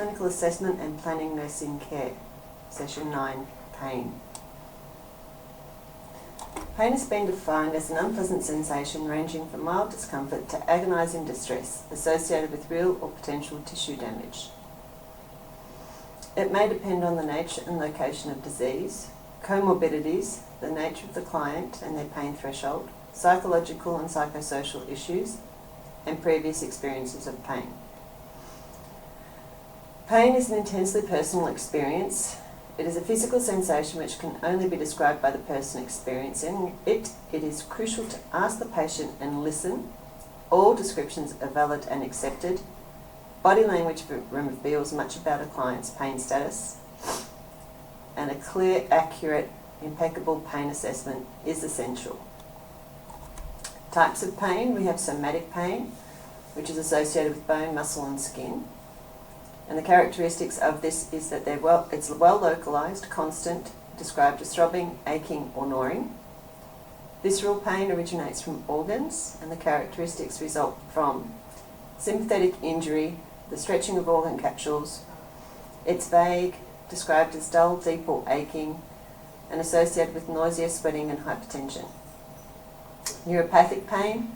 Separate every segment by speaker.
Speaker 1: Clinical Assessment and Planning Nursing Care. Session 9, Pain. Pain has been defined as an unpleasant sensation ranging from mild discomfort to agonising distress associated with real or potential tissue damage. It may depend on the nature and location of disease, comorbidities, the nature of the client and their pain threshold, psychological and psychosocial issues, and previous experiences of pain. Pain is an intensely personal experience. It is a physical sensation which can only be described by the person experiencing it. It is crucial to ask the patient and listen. All descriptions are valid and accepted. Body language reveals much about a client's pain status, and a clear, accurate, impeccable pain assessment is essential. Types of pain: we have somatic pain, which is associated with bone, muscle and skin. And the characteristics of this is that it's well localised, constant, described as throbbing, aching or gnawing. Visceral pain originates from organs, and the characteristics result from sympathetic injury, the stretching of organ capsules. It's vague, described as dull, deep or aching, and associated with nausea, sweating and hypertension. Neuropathic pain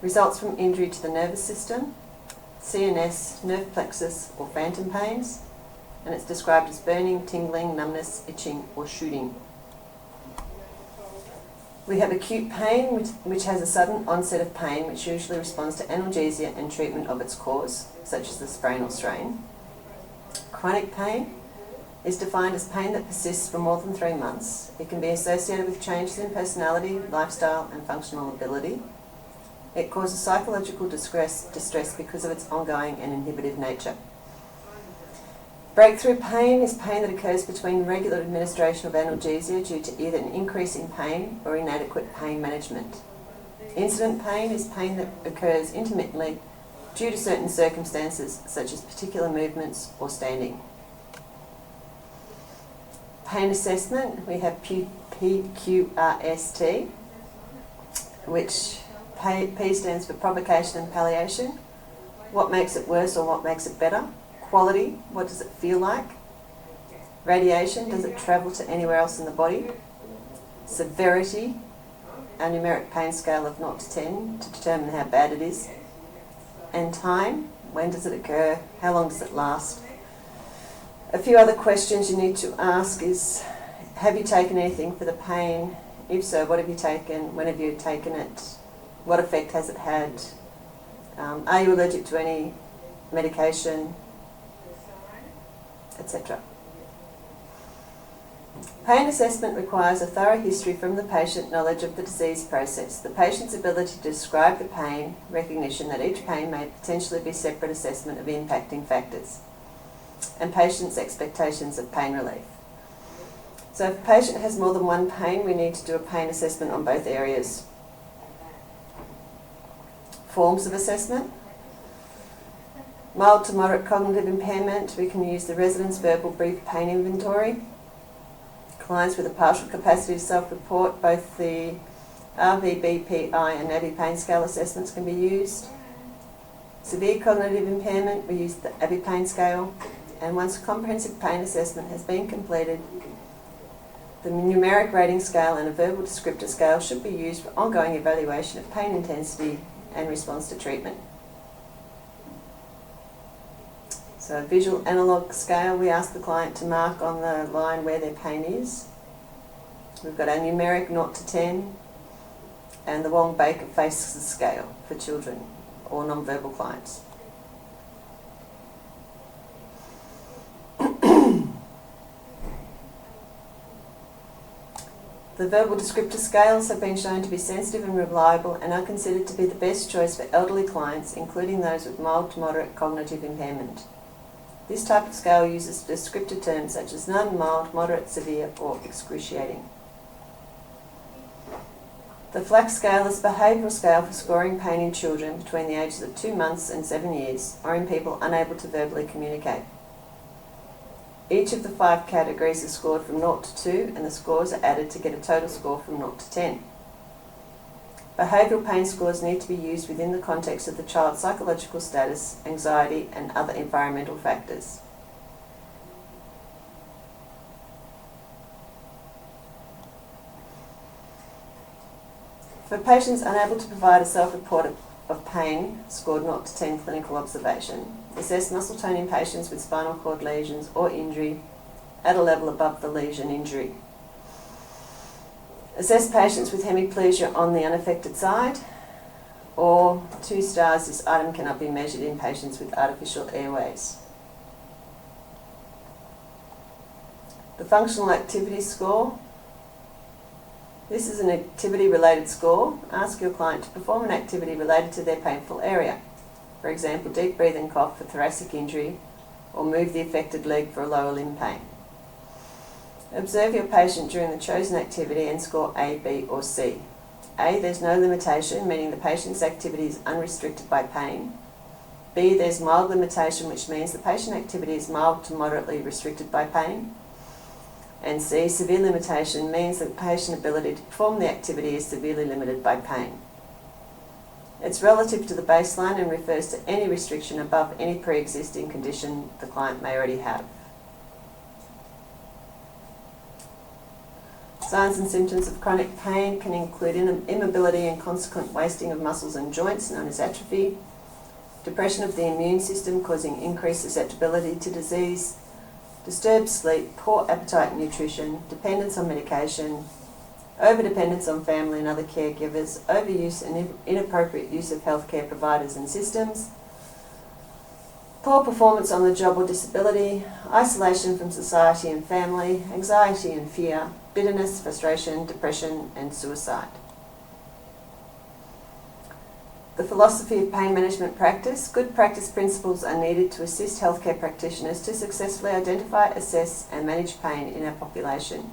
Speaker 1: results from injury to the nervous system, CNS, nerve plexus or phantom pains, and it's described as burning, tingling, numbness, itching or shooting. We have acute pain, which has a sudden onset of pain, which usually responds to analgesia and treatment of its cause, such as the sprain or strain. Chronic pain is defined as pain that persists for more than 3 months. It can be associated with changes in personality, lifestyle and functional ability. It causes psychological distress because of its ongoing and inhibitive nature. Breakthrough pain is pain that occurs between regular administration of analgesia due to either an increase in pain or inadequate pain management. Incident pain is pain that occurs intermittently due to certain circumstances, such as particular movements or standing. Pain assessment: we have PQRST, which P stands for provocation and palliation. What makes it worse or what makes it better? Quality: what does it feel like? Radiation: does it travel to anywhere else in the body? Severity: a numeric pain scale of 0 to 10 to determine how bad it is. And time: when does it occur? How long does it last? A few other questions you need to ask is: have you taken anything for the pain? If so, what have you taken? When have you taken it? What effect has it had? Are you allergic to any medication? Etc. Pain assessment requires a thorough history from the patient, knowledge of the disease process, the patient's ability to describe the pain, recognition that each pain may potentially be separate assessment of impacting factors, and patient's expectations of pain relief. So if a patient has more than one pain, we need to do a pain assessment on both areas. Forms of assessment: mild to moderate cognitive impairment, we can use the resident's verbal brief pain inventory. Clients with a partial capacity to self-report, both the RVBPI and ABBY pain scale assessments can be used. Severe cognitive impairment, we use the ABBY pain scale, and once a comprehensive pain assessment has been completed, the numeric rating scale and a verbal descriptor scale should be used for ongoing evaluation of pain intensity and response to treatment. So a visual analogue scale: we ask the client to mark on the line where their pain is. We've got our numeric 0 to 10 and the Wong-Baker Faces scale for children or non-verbal clients. The verbal descriptor scales have been shown to be sensitive and reliable and are considered to be the best choice for elderly clients, including those with mild to moderate cognitive impairment. This type of scale uses descriptor terms such as none, mild, moderate, severe or excruciating. The FLAC scale is a behavioural scale for scoring pain in children between the ages of 2 months and 7 years, or in people unable to verbally communicate. Each of the 5 categories is scored from 0 to 2, and the scores are added to get a total score from 0 to 10. Behavioural pain scores need to be used within the context of the child's psychological status, anxiety and other environmental factors. For patients unable to provide a self-report of pain, scored 0 to 10 clinical observation, assess muscle tone in patients with spinal cord lesions or injury at a level above the lesion injury. Assess patients with hemiplegia on the unaffected side, or 2 stars, this item cannot be measured in patients with artificial airways. The functional activity score. This is an activity-related score. Ask your client to perform an activity related to their painful area. For example, deep breathe and cough for thoracic injury, or move the affected leg for a lower limb pain. Observe your patient during the chosen activity and score A, B or C. A, there's no limitation, meaning the patient's activity is unrestricted by pain. B, there's mild limitation, which means the patient activity is mild to moderately restricted by pain. And C, severe limitation, means that the patient's ability to perform the activity is severely limited by pain. It's relative to the baseline and refers to any restriction above any pre-existing condition the client may already have. Signs and symptoms of chronic pain can include immobility and consequent wasting of muscles and joints, known as atrophy, depression of the immune system causing increased susceptibility to disease, disturbed sleep, poor appetite and nutrition, dependence on medication, overdependence on family and other caregivers, overuse and inappropriate use of healthcare providers and systems, poor performance on the job or disability, isolation from society and family, anxiety and fear, bitterness, frustration, depression and suicide. The philosophy of pain management practice. Good practice principles are needed to assist healthcare practitioners to successfully identify, assess and manage pain in our population.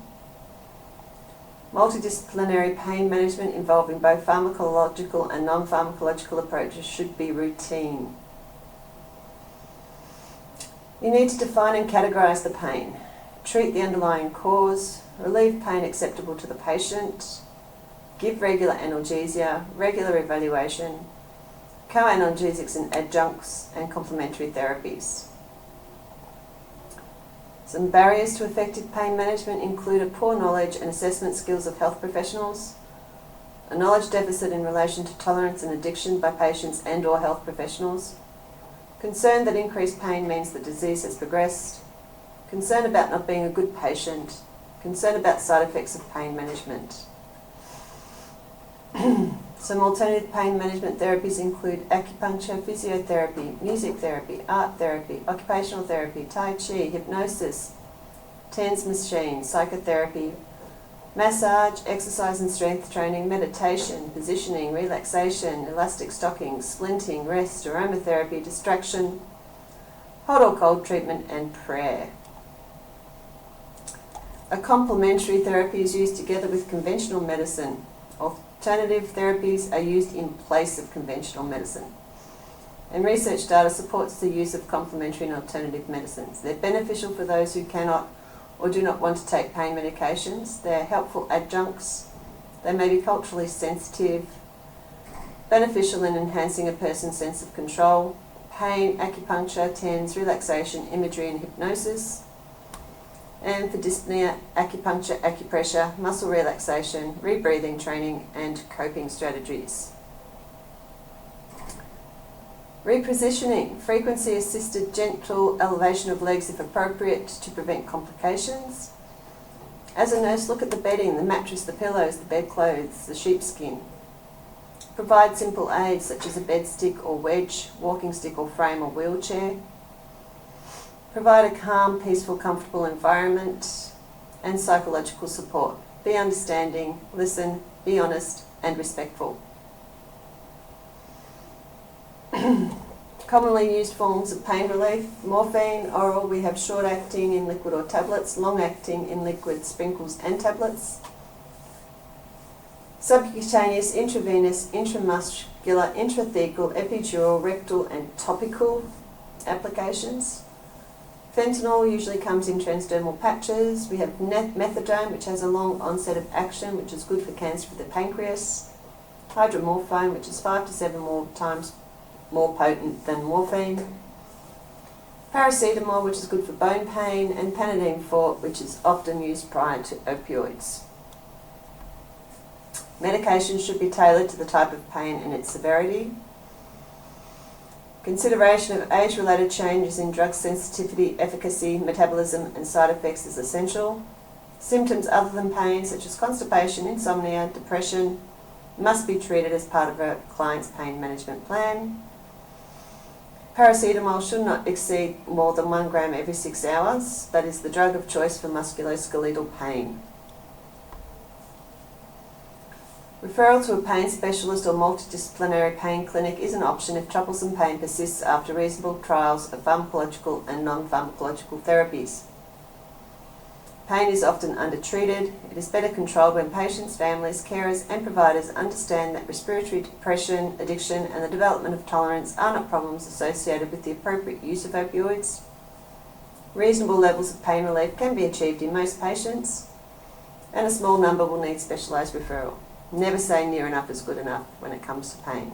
Speaker 1: Multidisciplinary pain management involving both pharmacological and non-pharmacological approaches should be routine. You need to define and categorise the pain, treat the underlying cause, relieve pain acceptable to the patient, give regular analgesia, regular evaluation, co-analgesics and adjuncts, and complementary therapies. Some barriers to effective pain management include a poor knowledge and assessment skills of health professionals, a knowledge deficit in relation to tolerance and addiction by patients and or health professionals, concern that increased pain means the disease has progressed, concern about not being a good patient, concern about side effects of pain management. Some alternative pain management therapies include acupuncture, physiotherapy, music therapy, art therapy, occupational therapy, tai chi, hypnosis, TENS machine, psychotherapy, massage, exercise and strength training, meditation, positioning, relaxation, elastic stockings, splinting, rest, aromatherapy, distraction, hot or cold treatment and prayer. A complementary therapy is used together with conventional medicine. Alternative therapies are used in place of conventional medicine. And research data supports the use of complementary and alternative medicines. They're beneficial for those who cannot or do not want to take pain medications. They're helpful adjuncts. They may be culturally sensitive, beneficial in enhancing a person's sense of control. Pain, acupuncture, TENS, relaxation, imagery and hypnosis. And for dyspnea, acupuncture, acupressure, muscle relaxation, rebreathing training and coping strategies. Repositioning, frequency-assisted gentle elevation of legs if appropriate to prevent complications. As a nurse, look at the bedding, the mattress, the pillows, the bedclothes, the sheepskin. Provide simple aids such as a bed stick or wedge, walking stick or frame or wheelchair. Provide a calm, peaceful, comfortable environment and psychological support. Be understanding, listen, be honest and respectful. Commonly used forms of pain relief: morphine, oral, we have short-acting in liquid or tablets, long-acting in liquid, sprinkles and tablets. Subcutaneous, intravenous, intramuscular, intrathecal, epidural, rectal and topical applications. Fentanyl usually comes in transdermal patches. We have methadone, which has a long onset of action, which is good for cancer of the pancreas. hydromorphone, which is 5 to 7 more times more potent than morphine, paracetamol, which is good for bone pain, and Panadine Forte, which is often used prior to opioids. Medication should be tailored to the type of pain and its severity. Consideration of age-related changes in drug sensitivity, efficacy, metabolism, and side effects is essential. Symptoms other than pain, such as constipation, insomnia, depression, must be treated as part of a client's pain management plan. Paracetamol should not exceed more than 1 gram every 6 hours. That is the drug of choice for musculoskeletal pain. Referral to a pain specialist or multidisciplinary pain clinic is an option if troublesome pain persists after reasonable trials of pharmacological and non-pharmacological therapies. Pain is often undertreated. It is better controlled when patients, families, carers and providers understand that respiratory depression, addiction and the development of tolerance are not problems associated with the appropriate use of opioids. Reasonable levels of pain relief can be achieved in most patients, and a small number will need specialised referral. Never say near enough is good enough when it comes to pain.